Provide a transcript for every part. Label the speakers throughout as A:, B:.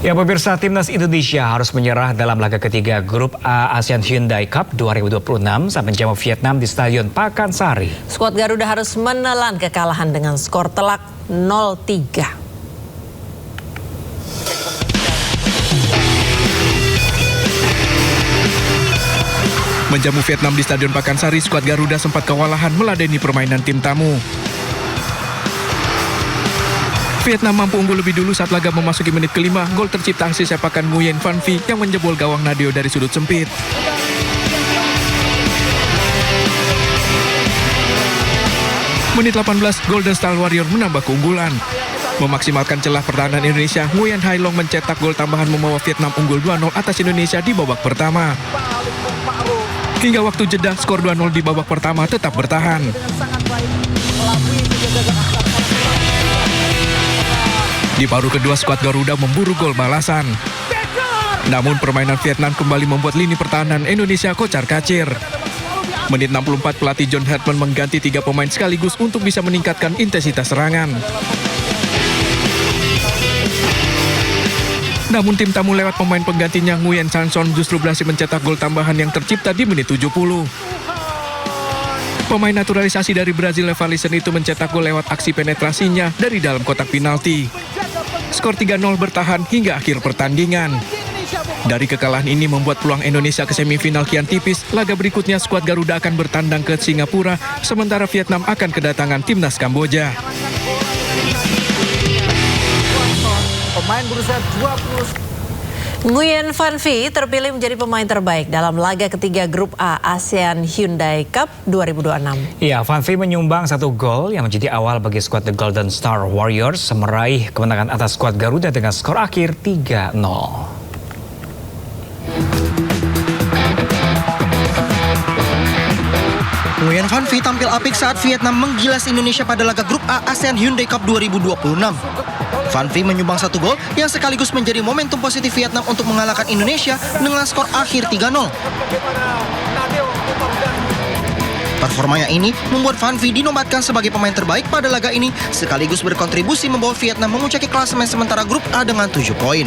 A: Ya pemirsa, timnas Indonesia harus menyerah dalam laga ketiga grup A ASEAN Hyundai Cup 2026 saat menjamu Vietnam di Stadion Pakansari.
B: Skuad Garuda harus menelan kekalahan dengan skor telak 0-3.
C: Menjamu Vietnam di Stadion Pakansari, skuad Garuda sempat kewalahan meladeni permainan tim tamu. Vietnam mampu unggul lebih dulu saat laga memasuki menit kelima. Gol tercipta aksi sepakan Nguyen Van Phi yang menjebol gawang Nadeo dari sudut sempit. Menit 18, Golden Star Warrior menambah keunggulan. Memaksimalkan celah pertahanan Indonesia, Nguyen Hai Long mencetak gol tambahan membawa Vietnam unggul 2-0 atas Indonesia di babak pertama. Hingga waktu jeda, skor 2-0 di babak pertama tetap bertahan. Di paruh kedua, skuad Garuda memburu gol balasan. Namun permainan Vietnam kembali membuat lini pertahanan Indonesia kocar-kacir. Menit 64, pelatih John Hartman mengganti 3 pemain sekaligus untuk bisa meningkatkan intensitas serangan. Namun tim tamu lewat pemain penggantinya Nguyen Chanson justru berhasil mencetak gol tambahan yang tercipta di menit 70. Pemain naturalisasi dari Brazil Levalison itu mencetak gol lewat aksi penetrasinya dari dalam kotak penalti. Skor 3-0 bertahan hingga akhir pertandingan. Dari kekalahan ini membuat peluang Indonesia ke semifinal kian tipis. Laga berikutnya skuad Garuda akan bertandang ke Singapura, sementara Vietnam akan kedatangan timnas Kamboja.
D: Pemain berusia 20.
B: Nguyen Van Phi terpilih menjadi pemain terbaik dalam laga ketiga grup A ASEAN Hyundai Cup 2026.
A: Ya, Van Phi menyumbang 1 gol yang menjadi awal bagi skuad The Golden Star Warriors meraih kemenangan atas skuad Garuda dengan skor akhir 3-0.
D: Nguyen Van Phi tampil apik saat Vietnam menggilas Indonesia pada laga grup A ASEAN Hyundai Cup 2026. Van Phi menyumbang 1 gol yang sekaligus menjadi momentum positif Vietnam untuk mengalahkan Indonesia dengan skor akhir 3-0. Performanya ini membuat Van Phi dinobatkan sebagai pemain terbaik pada laga ini, sekaligus berkontribusi membawa Vietnam memuncaki klasemen sementara grup A dengan 7 poin.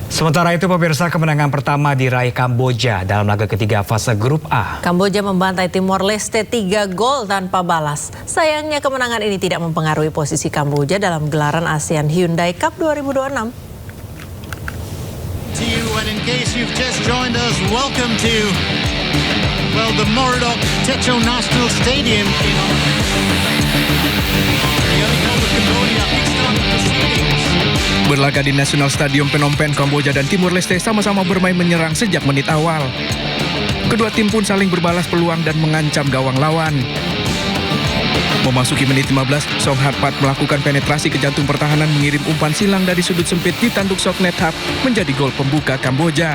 A: Sementara itu pemirsa, kemenangan pertama diraih Kamboja dalam laga ketiga fase grup A.
B: Kamboja membantai Timor Leste 3 gol tanpa balas. Sayangnya kemenangan ini tidak mempengaruhi posisi Kamboja dalam gelaran ASEAN Hyundai Cup 2026.
E: To you, and in case you've just joined us, welcome to the Morodok Techo National Stadium.
C: Berlaga di National Stadium Phnom Penh, Kamboja dan Timor Leste sama-sama bermain menyerang sejak menit awal. Kedua tim pun saling berbalas peluang dan mengancam gawang lawan. Memasuki menit 15, Song Hat Pat melakukan penetrasi ke jantung pertahanan mengirim umpan silang dari sudut sempit ditanduk Soknet Hap menjadi gol pembuka Kamboja.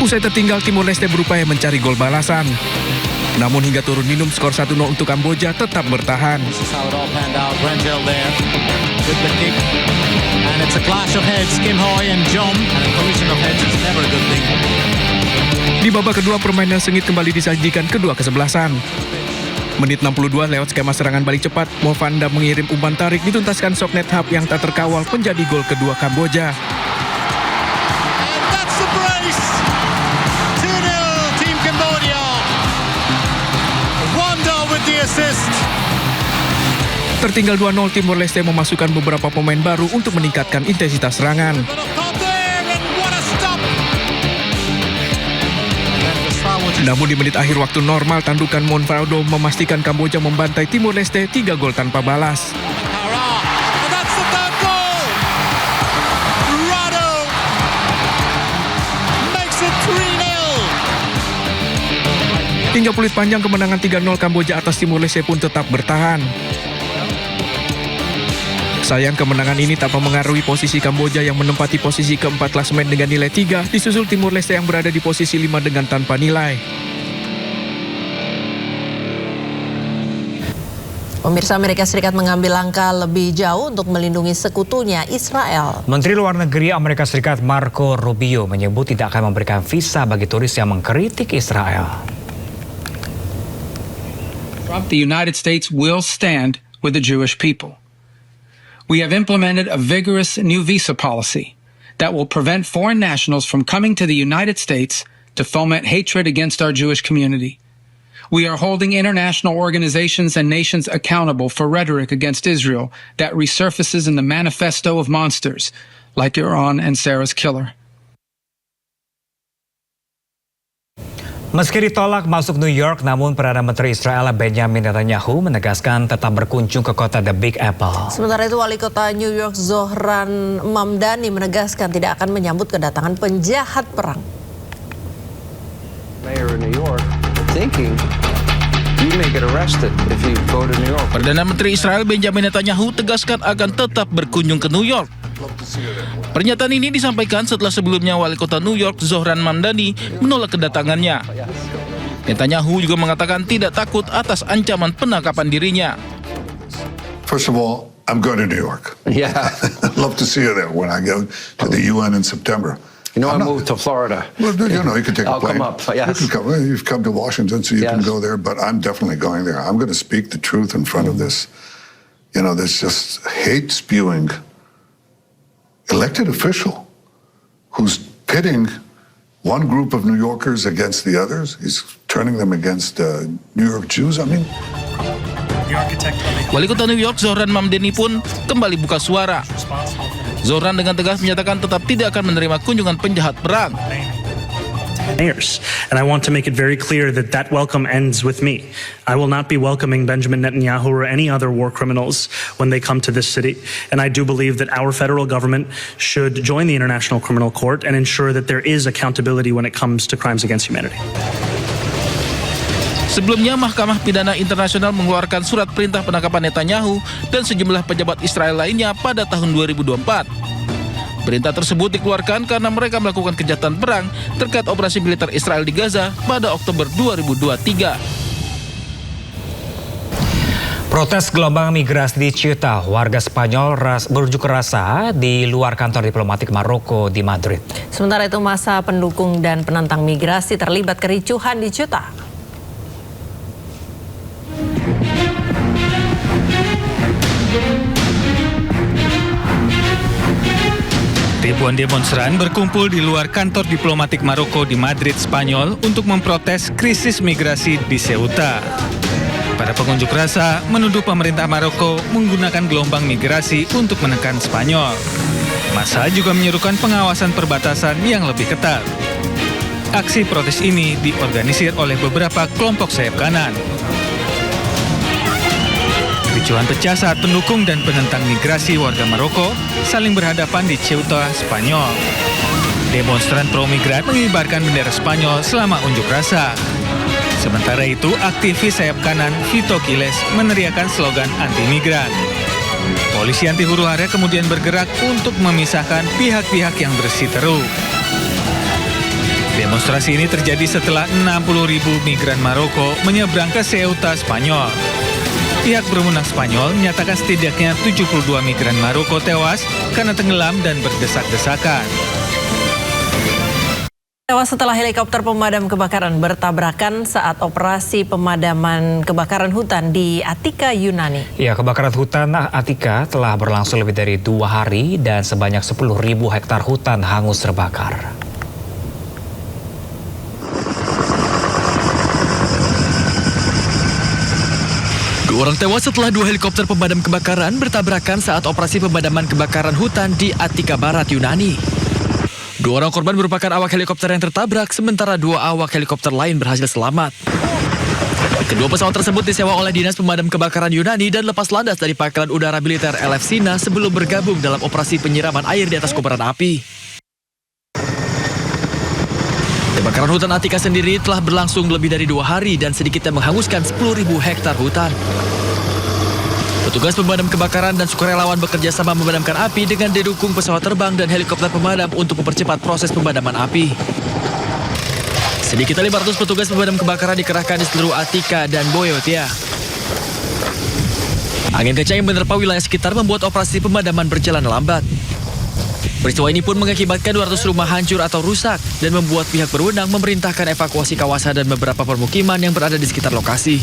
C: Usai tertinggal, Timor Leste berupaya mencari gol balasan. Namun hingga turun minum, skor 1-0 untuk Kamboja tetap bertahan. Di babak kedua, permainan sengit kembali disajikan kedua kesebelasan. Menit 62, lewat skema serangan balik cepat, Mo Van Dam mengirim umpan tarik dituntaskan Soknet Hap yang tak terkawal menjadi gol kedua Kamboja. Tertinggal 2-0, Timor Leste memasukkan beberapa pemain baru untuk meningkatkan intensitas serangan. Namun di menit akhir waktu normal, tandukan Monfaldo memastikan Kamboja membantai Timor Leste 3 gol tanpa balas. Hingga peluit panjang, kemenangan 3-0 Kamboja atas Timor Leste pun tetap bertahan. Sayang, kemenangan ini tak mempengaruhi posisi Kamboja yang menempati posisi keempat klasemen dengan nilai 3, disusul Timor Leste yang berada di posisi 5 dengan tanpa nilai.
B: Pemirsa, Amerika Serikat mengambil langkah lebih jauh untuk melindungi sekutunya Israel.
A: Menteri Luar Negeri Amerika Serikat Marco Rubio menyebut tidak akan memberikan visa bagi turis yang mengkritik Israel.
F: The United States will stand with the Jewish people. We have implemented a vigorous new visa policy that will prevent foreign nationals from coming to the United States to foment hatred against our Jewish community. We are holding international organizations and nations accountable for rhetoric against Israel that resurfaces in the manifesto of monsters like Iran and Sarah's killer.
A: Meski ditolak masuk New York, namun Perdana Menteri Israel Benjamin Netanyahu menegaskan tetap berkunjung ke kota The Big Apple.
B: Sementara itu, Wali Kota New York Zohran Mamdani menegaskan tidak akan menyambut kedatangan penjahat perang.
G: Mayor of New York thinking you may get arrested if you go to New York.
C: Perdana Menteri Israel Benjamin Netanyahu tegaskan akan tetap berkunjung ke New York. Pernyataan ini disampaikan setelah sebelumnya Wali Kota New York Zohran Mamdani menolak kedatangannya. Netanyahu juga mengatakan tidak takut atas ancaman penangkapan dirinya.
H: First of all, I'm going to New York.
G: Yeah.
H: I'd love to see you there when I go to the UN in September.
G: You know, I moved to Florida.
H: Well, you know, you can take a
G: I'll
H: plane.
G: come up, yes.
H: You can come, you've come to Washington, so you can
G: Yes.
H: go there, but I'm definitely going there. I'm going to speak the truth in front of this, this just hate-spewing elected official who's pitting one group of New Yorkers against the others. He's turning them against New York Jews. I mean,
C: Wali Kota New York Zohran Mamdani pun kembali buka suara. Zohran dengan tegas menyatakan tetap tidak akan menerima kunjungan penjahat perang.
I: And I want to make it very clear that that welcome ends with me. I will not be welcoming Benjamin Netanyahu or any other war criminals when they come to this city. And I do believe that our federal government should join the International Criminal Court and ensure that there is accountability when it comes to crimes against humanity.
C: Sebelumnya, Mahkamah Pidana Internasional mengeluarkan surat perintah penangkapan Netanyahu dan sejumlah pejabat Israel lainnya pada tahun 2024. Perintah tersebut dikeluarkan karena mereka melakukan kejahatan perang terkait operasi militer Israel di Gaza pada Oktober 2023.
A: Protes gelombang migrasi di Ceuta, warga Spanyol berunjuk rasa di luar kantor diplomatik Maroko di Madrid.
B: Sementara itu, massa pendukung dan penentang migrasi terlibat kericuhan di Ceuta.
J: Ribuan demonstran berkumpul di luar kantor diplomatik Maroko di Madrid, Spanyol untuk memprotes krisis migrasi di Ceuta. Para pengunjuk rasa menuduh pemerintah Maroko menggunakan gelombang migrasi untuk menekan Spanyol. Massa juga menyerukan pengawasan perbatasan yang lebih ketat. Aksi protes ini diorganisir oleh beberapa kelompok sayap kanan. Kericuhan pecah saat pendukung dan penentang migrasi warga Maroko saling berhadapan di Ceuta, Spanyol. Demonstran pro-migran mengibarkan bendera Spanyol selama unjuk rasa. Sementara itu, aktivis sayap kanan Vito Quiles meneriakan slogan anti-migran. Polisi anti huru-hara kemudian bergerak untuk memisahkan pihak-pihak yang bersiteru. Demonstrasi ini terjadi setelah 60.000 migran Maroko menyeberang ke Ceuta, Spanyol. Pihak berwenang Spanyol menyatakan setidaknya 72 migran Maroko tewas karena tenggelam dan berdesak-desakan.
B: Tewas setelah helikopter pemadam kebakaran bertabrakan saat operasi pemadaman kebakaran hutan di Attika, Yunani.
A: Ya, kebakaran hutan Attika telah berlangsung lebih dari 2 hari dan sebanyak 10.000 hektar hutan hangus terbakar.
K: Dua orang tewas setelah 2 helikopter pemadam kebakaran bertabrakan saat operasi pemadaman kebakaran hutan di Attika Barat, Yunani. 2 orang korban merupakan awak helikopter yang tertabrak, sementara 2 awak helikopter lain berhasil selamat. Kedua pesawat tersebut disewa oleh Dinas Pemadam Kebakaran Yunani dan lepas landas dari Pangkalan Udara Militer Elefsina sebelum bergabung dalam operasi penyiraman air di atas kobaran api. Kebakaran hutan Attika sendiri telah berlangsung lebih dari 2 hari dan sedikitnya menghanguskan 10.000 hektar hutan. Petugas pemadam kebakaran dan sukarelawan bekerja sama memadamkan api dengan didukung pesawat terbang dan helikopter pemadam untuk mempercepat proses pemadaman api. Sedikitnya 500 petugas pemadam kebakaran dikerahkan di seluruh Attika dan Boyotia. Angin kencang yang menerpa wilayah sekitar membuat operasi pemadaman berjalan lambat. Peristiwa ini pun mengakibatkan 200 rumah hancur atau rusak dan membuat pihak berwenang memerintahkan evakuasi kawasan dan beberapa permukiman yang berada di sekitar lokasi.